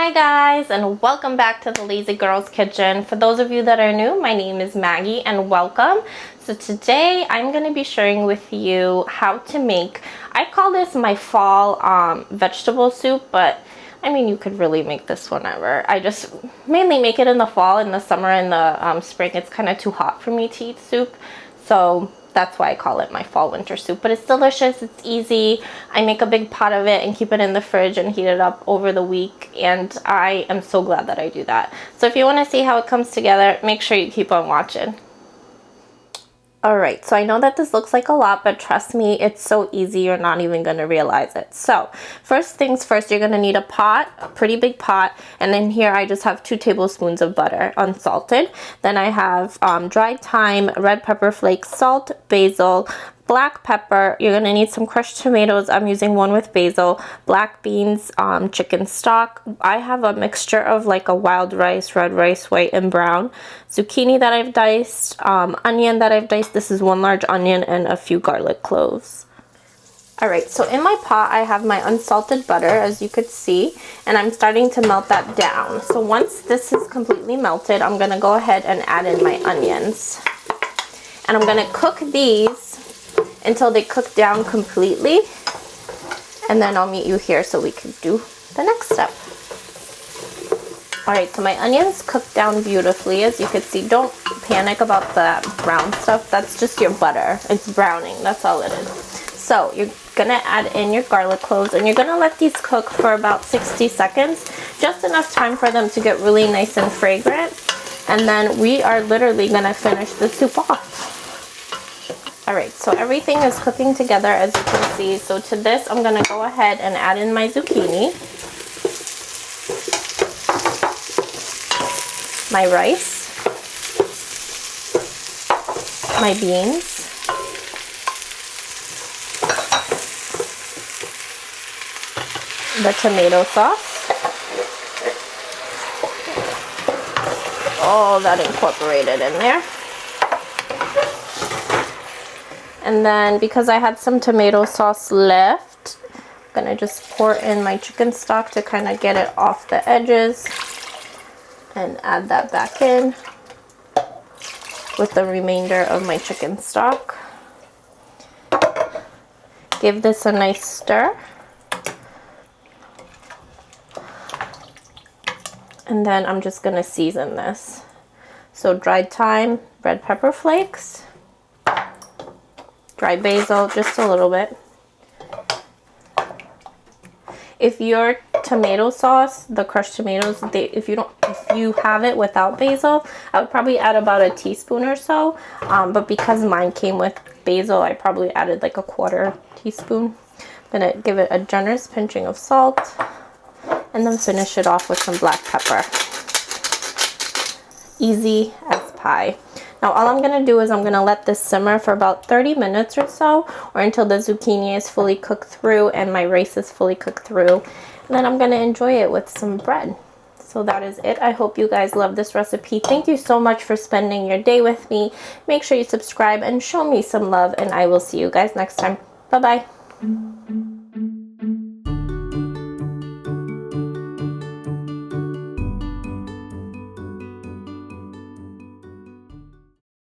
Hi guys, and welcome back to the Lazy Girls Kitchen. For those of you that are new, my name is Maggie and welcome. So today I'm going to be sharing with you how to make, I call this my fall vegetable soup, but I mean you could really make this whenever. I just mainly make it in the fall. In the summer and the spring it's kind of too hot for me to eat soup, so that's why I call it my fall winter soup. But it's delicious, it's easy. I make a big pot of it and keep it in the fridge and heat it up over the week, and I am so glad that I do that. So if you want to see how it comes together, make sure you keep on watching. Alright, so I know that this looks like a lot, but trust me, it's so easy you're not even going to realize it. So first things first, you're going to need a pot, a pretty big pot, and then here I just have 2 tablespoons of butter, unsalted. Then I have dried thyme, red pepper flakes, salt, basil, black pepper. You're going to need some crushed tomatoes. I'm using one with basil, black beans, chicken stock. I have a mixture of like a wild rice, red rice, white, and brown. Zucchini that I've diced, onion that I've diced. This is 1 large onion and a few garlic cloves. Alright, so in my pot I have my unsalted butter, as you could see, and I'm starting to melt that down. So once this is completely melted, I'm going to go ahead and add in my onions. And I'm going to cook these until they cook down completely, and then I'll meet you here so we can do the next step. Alright, so my onions cooked down beautifully, as you can see. Don't panic about the brown stuff, that's just your butter. It's browning, that's all it is. So you're gonna add in your garlic cloves, and you're gonna let these cook for about 60 seconds, just enough time for them to get really nice and fragrant, and then we are literally gonna finish the soup off. Alright, so everything is cooking together, as you can see. So to this, I'm going to go ahead and add in my zucchini, my rice, my beans, the tomato sauce, all that incorporated in there. And then because I had some tomato sauce left, I'm gonna just pour in my chicken stock to kind of get it off the edges and add that back in with the remainder of my chicken stock. Give this a nice stir. And then I'm just gonna season this. So dried thyme, red pepper flakes, dried basil, just a little bit. If your tomato sauce, the crushed tomatoes, if you have it without basil, I would probably add about a teaspoon or so. But because mine came with basil, I probably added like a 1/4 teaspoon. I'm gonna give it a generous pinching of salt, and then finish it off with some black pepper. Easy as pie. Now all I'm going to do is I'm going to let this simmer for about 30 minutes or so, or until the zucchini is fully cooked through and my rice is fully cooked through. And then I'm going to enjoy it with some bread. So that is it. I hope you guys love this recipe. Thank you so much for spending your day with me. Make sure you subscribe and show me some love, and I will see you guys next time. Bye-bye.